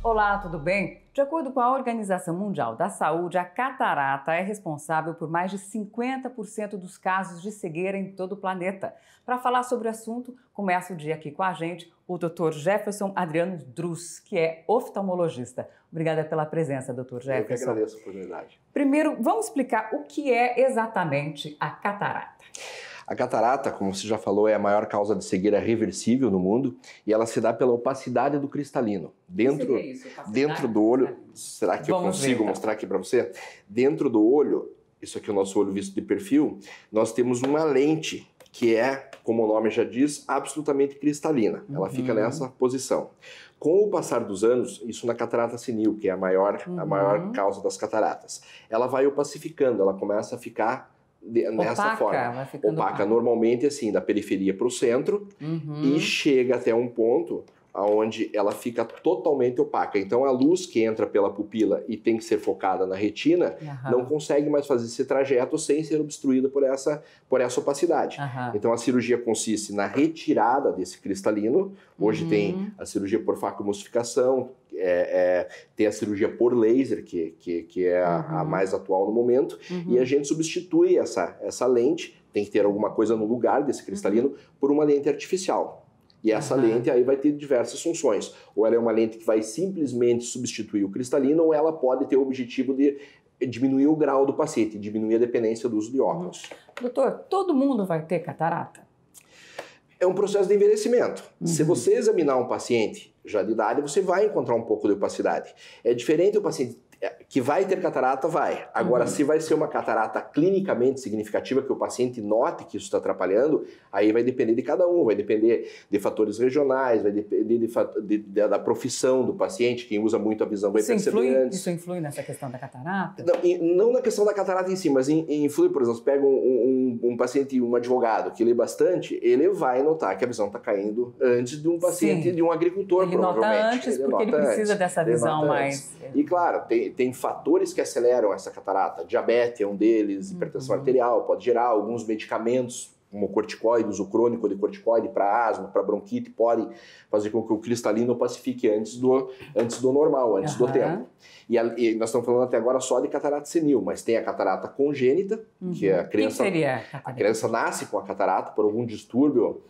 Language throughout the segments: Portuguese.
Olá, tudo bem? De acordo com a Organização Mundial da Saúde, a catarata é responsável por mais de 50% dos casos de cegueira em todo o planeta. Para falar sobre o assunto, começa o dia aqui com a gente o Dr. Jefferson Adriano Drus, que é oftalmologista. Obrigada pela presença, Dr. Jefferson. Eu que agradeço a oportunidade. Primeiro, vamos explicar o que é exatamente a catarata. A catarata, como você já falou, é a maior causa de cegueira reversível no mundo e ela se dá pela opacidade do cristalino. Dentro do olho, será que eu consigo mostrar aqui para você? Dentro do olho, isso aqui é o nosso olho visto de perfil, nós temos uma lente que é, como o nome já diz, absolutamente cristalina. Ela fica nessa posição. Com o passar dos anos, isso na catarata senil, que é a maior causa das cataratas, ela vai opacificando, ela começa a ficar nessa forma. Opaca normalmente assim, da periferia para o centro e chega até um ponto onde ela fica totalmente opaca. Então a luz que entra pela pupila e tem que ser focada na retina não consegue mais fazer esse trajeto sem ser obstruída por essa opacidade. Então a cirurgia consiste na retirada desse cristalino. Hoje tem a cirurgia por facoemulsificação, tem a cirurgia por laser, que é a mais atual no momento, e a gente substitui essa lente, tem que ter alguma coisa no lugar desse cristalino, por uma lente artificial. E essa lente aí vai ter diversas funções. Ou ela é uma lente que vai simplesmente substituir o cristalino, ou ela pode ter o objetivo de diminuir o grau do paciente, diminuir a dependência do uso de óculos. Doutor, todo mundo vai ter catarata? É um processo de envelhecimento. Se você examinar um paciente já de idade, você vai encontrar um pouco de opacidade. É diferente o paciente que vai ter catarata, vai. Agora, se vai ser uma catarata clinicamente significativa, que o paciente note que isso está atrapalhando, aí vai depender de cada um, vai depender de fatores regionais, vai depender da profissão do paciente, quem usa muito a visão vai perceber antes. Isso influi nessa questão da catarata? Não na questão da catarata em si, mas influi, por exemplo, pega um paciente, um advogado que lê bastante, ele vai notar que a visão está caindo antes de um paciente, de um agricultor, ele provavelmente. Ele nota antes porque ele precisa dessa visão mais... E claro, tem fatores que aceleram essa catarata. Diabetes é um deles, hipertensão arterial pode gerar, alguns medicamentos, como corticoides, o crônico de corticoide para asma, para bronquite, pode fazer com que o cristalino opacifique antes do normal, antes do tempo. E nós estamos falando até agora só de catarata senil, mas tem a catarata congênita, que é a criança... O que seria a criança nasce com a catarata por algum distúrbio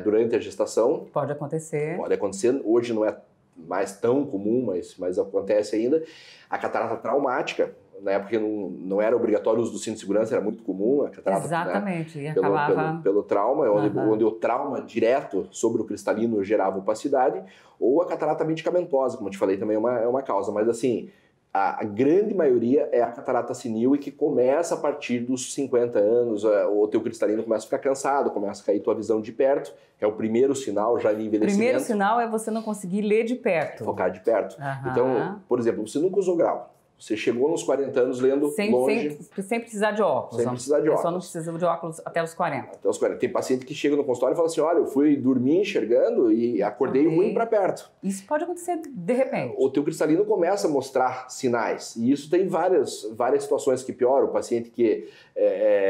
durante a gestação. Pode acontecer. Pode acontecer. Hoje não é mais tão comum, mas acontece ainda. A catarata traumática, na época não era obrigatório o uso do cinto de segurança, era muito comum a catarata. Exatamente, e acabava... pelo trauma, onde o trauma direto sobre o cristalino gerava opacidade, ou a catarata medicamentosa, como eu te falei, também é uma causa, mas assim... A grande maioria é a catarata senil e que começa a partir dos 50 anos, o teu cristalino começa a ficar cansado, começa a cair tua visão de perto, é o primeiro sinal já de envelhecimento. O primeiro sinal é você não conseguir ler de perto. Focar de perto. Então, por exemplo, você nunca usou grau. Você chegou nos 40 anos lendo longe... Sem precisar de óculos. Sem precisar de óculos. Só não precisa de óculos até os 40. Até os 40. Tem paciente que chega no consultório e fala assim, olha, eu fui dormir enxergando e acordei ruim para perto. Isso pode acontecer de repente. O teu cristalino começa a mostrar sinais. E isso tem várias situações que pioram. O paciente que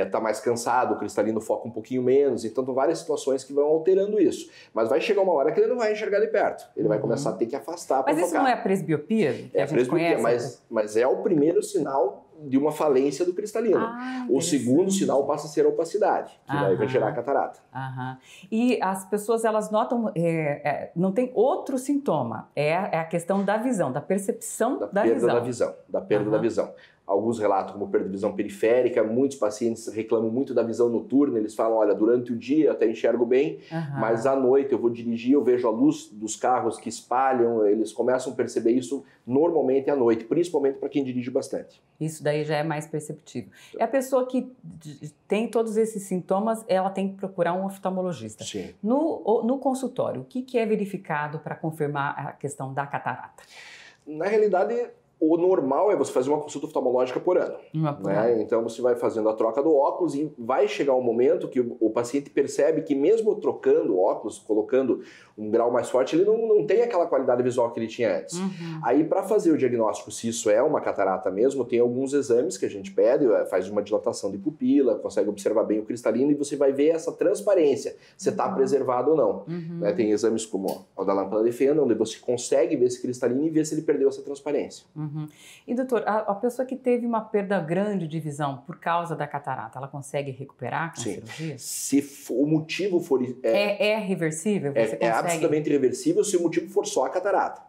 está mais cansado, o cristalino foca um pouquinho menos. Então, tem várias situações que vão alterando isso. Mas vai chegar uma hora que ele não vai enxergar de perto. Ele vai começar a ter que afastar para focar. Mas isso não é presbiopia? É presbiopia, mas é o primeiro sinal de uma falência do cristalino. O segundo sinal passa a ser a opacidade, que daí vai gerar a catarata. E as pessoas, elas notam, não tem outro sintoma, é a questão da visão, da percepção da visão. Da perda da visão. Alguns relatam como perda de visão periférica, muitos pacientes reclamam muito da visão noturna, eles falam, olha, durante o dia eu até enxergo bem, mas à noite eu vou dirigir, eu vejo a luz dos carros que espalham, eles começam a perceber isso normalmente à noite, principalmente para quem dirige bastante. Isso daí já é mais perceptível. É a pessoa que tem todos esses sintomas, ela tem que procurar um oftalmologista. Sim. No consultório, o que é verificado para confirmar a questão da catarata? Na realidade, O normal é você fazer uma consulta oftalmológica por ano. Né? Então você vai fazendo a troca do óculos e vai chegar um momento que o paciente percebe que mesmo trocando o óculos, colocando um grau mais forte, ele não tem aquela qualidade visual que ele tinha antes. Aí para fazer o diagnóstico se isso é uma catarata mesmo, tem alguns exames que a gente pede, faz uma dilatação de pupila, consegue observar bem o cristalino e você vai ver essa transparência, se está preservado ou não. Né? Tem exames como o da lâmpada de fenda, onde você consegue ver esse cristalino e ver se ele perdeu essa transparência. E doutor, a pessoa que teve uma perda grande de visão por causa da catarata, ela consegue recuperar com a cirurgia? Se o motivo for... É reversível? Você consegue? É absolutamente reversível se o motivo for só a catarata.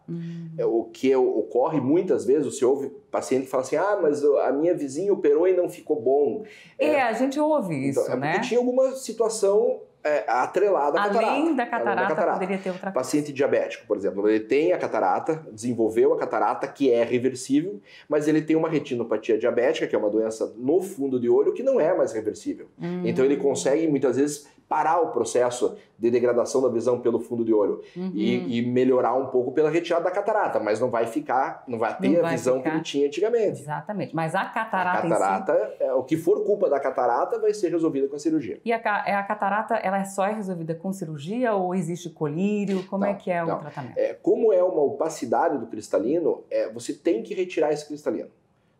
O que ocorre muitas vezes, você ouve paciente que fala assim, mas a minha vizinha operou e não ficou bom. A gente ouve isso, então, né? Porque tinha alguma situação atrelada à catarata. Além da catarata, poderia ter outra coisa. Paciente diabético, por exemplo, ele tem a catarata, desenvolveu a catarata, que é reversível, mas ele tem uma retinopatia diabética, que é uma doença no fundo de olho, que não é mais reversível. Então ele consegue, muitas vezes, parar o processo de degradação da visão pelo fundo de olho e melhorar um pouco pela retirada da catarata, mas não vai ter a visão que ele tinha antigamente. Exatamente, mas a catarata em si... o que for culpa da catarata vai ser resolvida com a cirurgia. E a catarata, ela só é resolvida com cirurgia ou existe colírio? Como é que é o tratamento? Como é uma opacidade do cristalino, você tem que retirar esse cristalino,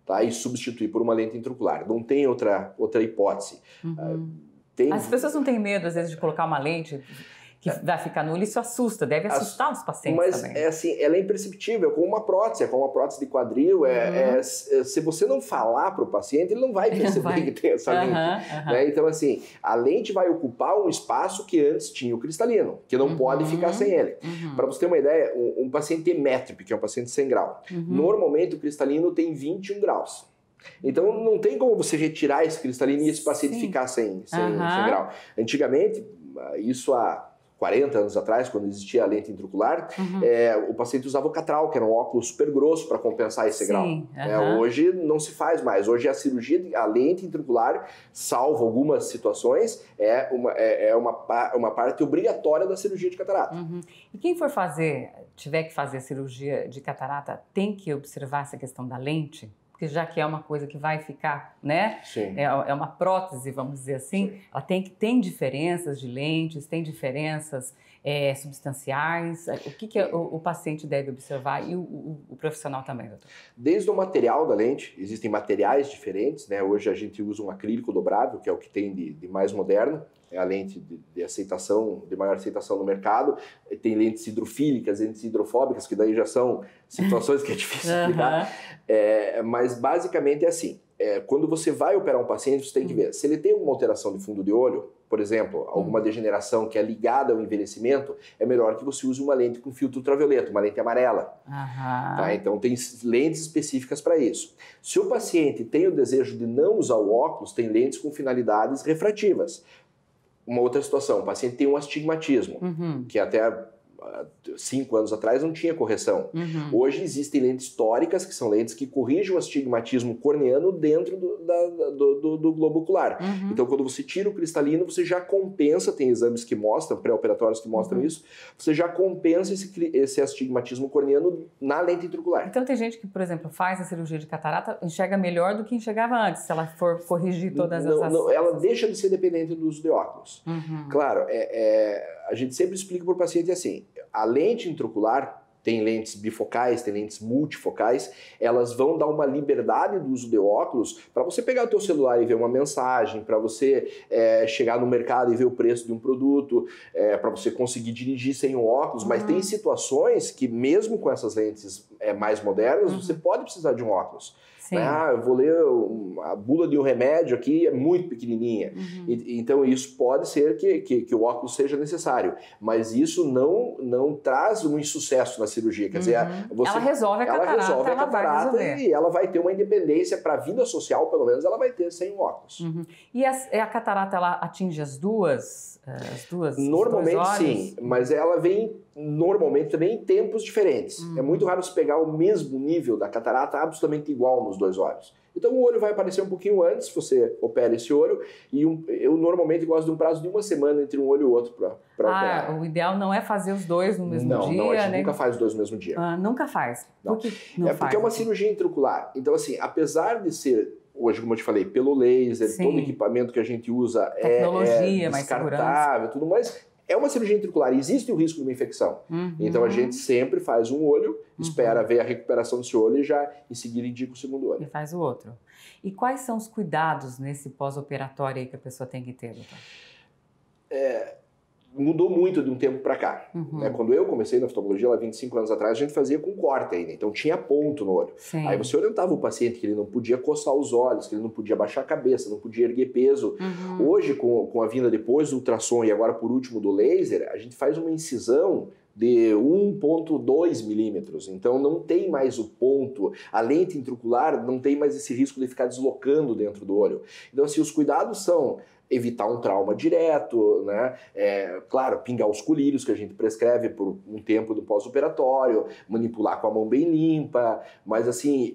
tá? E substituir por uma lente intraocular. Não tem outra hipótese. As pessoas não têm medo, às vezes, de colocar uma lente que vai ficar no olho, isso assusta, deve assustar os pacientes também. Mas assim, ela é imperceptível, como uma prótese de quadril. Se você não falar para o paciente, ele não vai perceber que tem essa lente. Né? Então, assim, a lente vai ocupar um espaço que antes tinha o cristalino, que não pode ficar sem ele. Para você ter uma ideia, um paciente emétrope, que é um paciente sem grau, normalmente o cristalino tem 21 graus. Então não tem como você retirar esse cristalino e esse paciente ficar sem grau. Antigamente, isso há 40 anos atrás, quando existia a lente intraocular, o paciente usava o catral, que era um óculos super grosso para compensar esse grau. Hoje não se faz mais. Hoje a cirurgia, a lente intraocular, salvo algumas situações, é uma parte obrigatória da cirurgia de catarata. E quem tiver que fazer a cirurgia de catarata, tem que observar essa questão da lente? Porque já que é uma coisa que vai ficar, né? É uma prótese, vamos dizer assim, ela tem diferenças de lentes, tem diferenças substanciais. O que o paciente deve observar e o profissional também, doutor? Desde o material da lente, existem materiais diferentes, né? Hoje a gente usa um acrílico dobrável, que é o que tem de mais moderno. É a lente de maior aceitação no mercado. Tem lentes hidrofílicas, lentes hidrofóbicas, que daí já são situações que é difícil explicar. Mas basicamente é assim, quando você vai operar um paciente, você tem que ver se ele tem alguma alteração de fundo de olho, por exemplo, alguma degeneração que é ligada ao envelhecimento, é melhor que você use uma lente com filtro ultravioleta, uma lente amarela. Tá? Então tem lentes específicas para isso. Se o paciente tem o desejo de não usar o óculos, tem lentes com finalidades refrativas. Uma outra situação, o paciente tem um astigmatismo, que até 5 anos atrás não tinha correção. Hoje existem lentes tóricas, que são lentes que corrigem o astigmatismo corneano dentro do globo ocular. Então, quando você tira o cristalino, você já compensa, tem exames que mostram, pré-operatórios que mostram isso, você já compensa esse astigmatismo corneano na lente intraocular. Então, tem gente que, por exemplo, faz a cirurgia de catarata, enxerga melhor do que enxergava antes, se ela for corrigir todas essas... Ela deixa de ser dependente do uso de óculos. Claro, a gente sempre explica para o paciente assim, a lente intraocular, tem lentes bifocais, tem lentes multifocais, elas vão dar uma liberdade do uso de óculos para você pegar o teu celular e ver uma mensagem, para você chegar no mercado e ver o preço de um produto, para você conseguir dirigir sem o óculos, mas tem situações que mesmo com essas lentes mais modernas, você pode precisar de um óculos. Eu vou ler a bula de um remédio aqui, é muito pequenininha. Então isso pode ser que o óculos seja necessário, mas isso não traz um insucesso na cirurgia. Quer dizer, ela resolve a catarata e ela vai ter uma independência para a vida social, pelo menos ela vai ter sem o óculos. E a catarata, ela atinge as duas Normalmente sim, mas ela vem normalmente também em tempos diferentes. É muito raro você pegar o mesmo nível da catarata absolutamente igual nos dos dois olhos. Então o olho vai aparecer um pouquinho antes, se você opera esse olho, e eu normalmente gosto de um prazo de 1 semana entre um olho e o outro para operar. O ideal não é fazer os dois no mesmo dia? Não, a gente nunca faz os dois no mesmo dia. Nunca faz? Não. Por que não faz? Porque é uma cirurgia intraocular. Então assim, apesar de ser, hoje como eu te falei, pelo laser, Sim. todo equipamento que a gente usa tecnologia, é mais descartável, tudo mais, é uma cirurgia intraocular, existe o risco de uma infecção. Então a gente sempre faz um olho, espera ver a recuperação desse olho e já em seguida indica o segundo olho. E faz o outro. E quais são os cuidados nesse pós-operatório aí que a pessoa tem que ter, doutor? Mudou muito de um tempo para cá. Né? Quando eu comecei na oftalmologia, lá 25 anos atrás, a gente fazia com corte ainda, então tinha ponto no olho. Sim. Aí você orientava o paciente que ele não podia coçar os olhos, que ele não podia baixar a cabeça, não podia erguer peso. Hoje, com a vinda depois do ultrassom e agora por último do laser, a gente faz uma incisão de 1,2 milímetros, então não tem mais o ponto, a lente intraocular não tem mais esse risco de ficar deslocando dentro do olho. Então assim, os cuidados são evitar um trauma direto, né? Claro, pingar os colírios que a gente prescreve por um tempo do pós-operatório, manipular com a mão bem limpa, mas assim,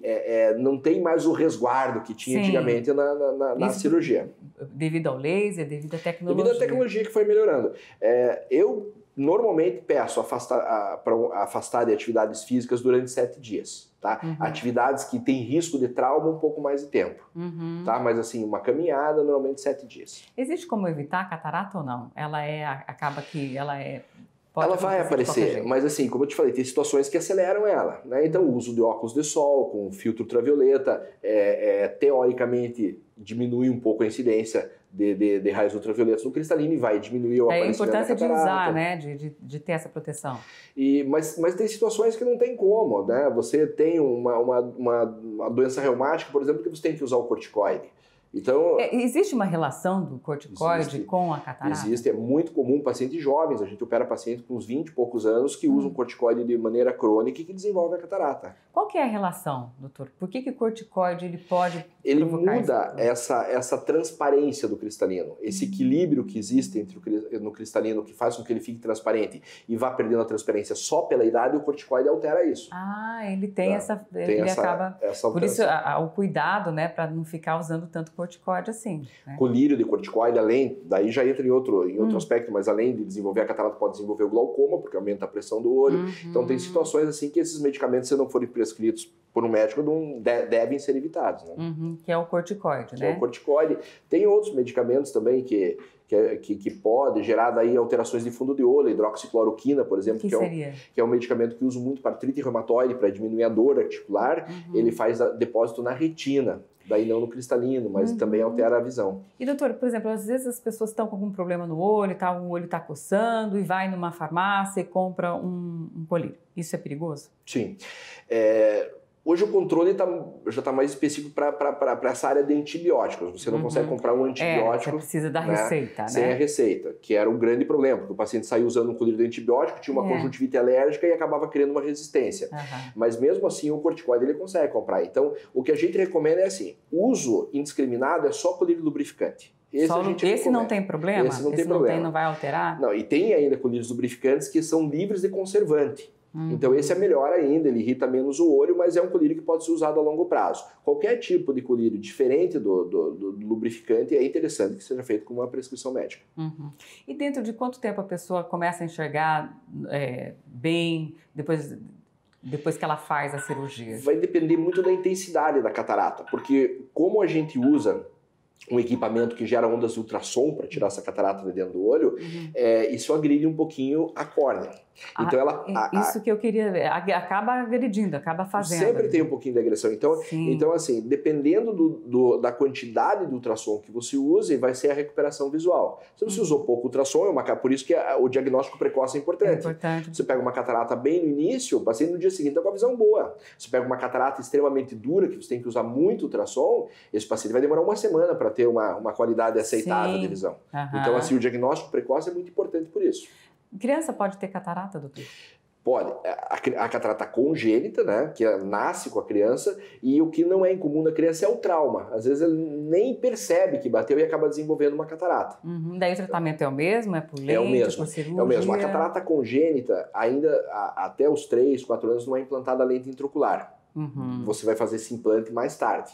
não tem mais o resguardo que tinha antigamente na cirurgia. Devido ao laser, devido à tecnologia? Devido à tecnologia que foi melhorando. Eu normalmente peço para afastar de atividades físicas durante 7 dias. Tá? Atividades que têm risco de trauma um pouco mais de tempo. Tá? Mas assim, uma caminhada normalmente 7 dias. Existe como evitar a catarata ou não? Ela vai aparecer, mas assim, como eu te falei, tem situações que aceleram ela. Né? Então o uso de óculos de sol com filtro ultravioleta teoricamente diminui um pouco a incidência de raios ultravioletas no cristalino e vai diminuir o aparecimento da catarata. A importância de usar, né? De ter essa proteção. Mas tem situações que não tem como, né? Você tem uma doença reumática, por exemplo, que você tem que usar o corticoide. Então, existe uma relação do corticoide com a catarata? Existe, é muito comum pacientes jovens, a gente opera pacientes com uns 20 e poucos anos que usam corticoide de maneira crônica e que desenvolvem a catarata. Qual que é a relação, doutor? Por que o corticoide pode ele provocar muda essa transparência do cristalino, esse equilíbrio que existe no cristalino que faz com que ele fique transparente e vá perdendo a transparência só pela idade, o corticoide altera isso. Ele tem acaba... Por isso, o cuidado, né, para não ficar usando tanto corticoide assim. Né? Colírio de corticoide, daí já entra em outro aspecto, mas além de desenvolver a catarata, pode desenvolver o glaucoma, porque aumenta a pressão do olho. Então tem situações assim que esses medicamentos, se não forem prescritos por um médico, devem ser evitados. Né? Que é o corticoide, né? É o corticoide. Tem outros medicamentos também que pode gerar daí alterações de fundo de olho, hidroxicloroquina, por exemplo, que é um medicamento que uso muito para artrite reumatoide, para diminuir a dor articular. Ele faz depósito na retina, daí não no cristalino, mas também altera a visão. E doutor, por exemplo, às vezes as pessoas estão com algum problema no olho, o olho está coçando e vai numa farmácia e compra um colírio. Isso é perigoso? Sim. Hoje o controle já está mais específico para essa área de antibióticos. Você não consegue comprar um antibiótico... Você precisa da receita, né? Sem a receita, que era um grande problema, porque o paciente saía usando um colírio de antibiótico, tinha uma conjuntivite alérgica e acabava criando uma resistência. Mas mesmo assim o corticoide ele consegue comprar. Então o que a gente recomenda é assim, uso indiscriminado é só colírio lubrificante. Esse não tem problema? Esse não tem problema. Não vai alterar? Não, e tem ainda colírios lubrificantes que são livres de conservante. Então esse é melhor ainda, ele irrita menos o olho, mas é um colírio que pode ser usado a longo prazo. Qualquer tipo de colírio diferente do lubrificante é interessante que seja feito com uma prescrição médica. E dentro de quanto tempo a pessoa começa a enxergar bem depois que ela faz a cirurgia? Vai depender muito da intensidade da catarata, porque como a gente usa um equipamento que gera ondas de ultrassom para tirar essa catarata de dentro do olho, isso agride um pouquinho a córnea. Então isso que eu queria ver, acaba agredindo, acaba fazendo. Sempre tem um pouquinho de agressão. Então assim, dependendo da quantidade de ultrassom que você usa, vai ser a recuperação visual. Se você usou pouco ultrassom, por isso que o diagnóstico precoce é importante. Você pega uma catarata bem no início, o paciente no dia seguinte está com a visão boa. Você pega uma catarata extremamente dura, que você tem que usar muito ultrassom, esse paciente vai demorar 1 semana para ter uma qualidade aceitável de visão. Então assim, o diagnóstico precoce é muito importante por isso. Criança pode ter catarata, doutor? Pode. A catarata congênita, né, que nasce com a criança, e o que não é incomum na criança é o trauma. Às vezes ele nem percebe que bateu e acaba desenvolvendo uma catarata. Daí o tratamento é o mesmo? É por lente, por cirurgia? É o mesmo. A catarata congênita, ainda até os 3, 4 anos, não é implantada a lente intraocular. Você vai fazer esse implante mais tarde.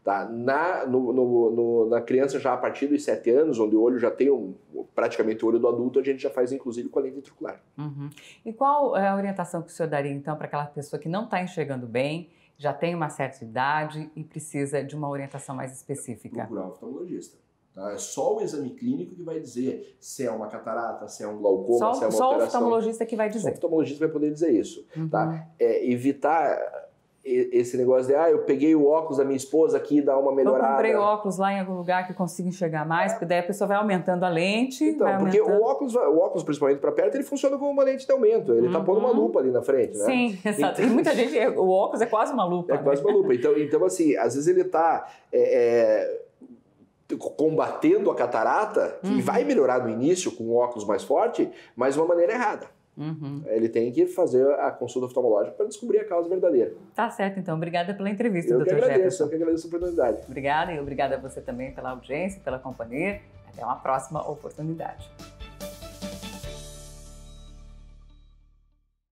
Tá? Na criança já a partir dos 7 anos, onde o olho já tem praticamente o olho do adulto, a gente já faz inclusive com a lente intraocular. E qual é a orientação que o senhor daria então para aquela pessoa que não está enxergando bem, já tem uma certa idade e precisa de uma orientação mais específica? Procurar um oftalmologista. Tá? É só o exame clínico que vai dizer se é uma catarata, se é um glaucoma, se é uma alteração. Só o oftalmologista que vai dizer. Só o oftalmologista vai poder dizer isso. Tá? Evitar esse negócio de, eu peguei o óculos da minha esposa aqui e dá uma melhorada. Eu comprei óculos lá em algum lugar que eu consigo enxergar mais, porque daí a pessoa vai aumentando a lente. Então, porque o óculos, principalmente para perto, ele funciona como uma lente de aumento. Ele tá pondo uma lupa ali na frente, né? Sim, exato. E muita gente, o óculos é quase uma lupa. É quase uma lupa. Então, assim, às vezes ele tá combatendo a catarata, que vai melhorar no início com o óculos mais forte, mas de uma maneira errada. Ele tem que fazer a consulta oftalmológica para descobrir a causa verdadeira. Tá certo, então. Obrigada pela entrevista, Dr. Jefferson. Eu que agradeço a oportunidade. Obrigada e obrigada a você também pela audiência, pela companhia. Até uma próxima oportunidade.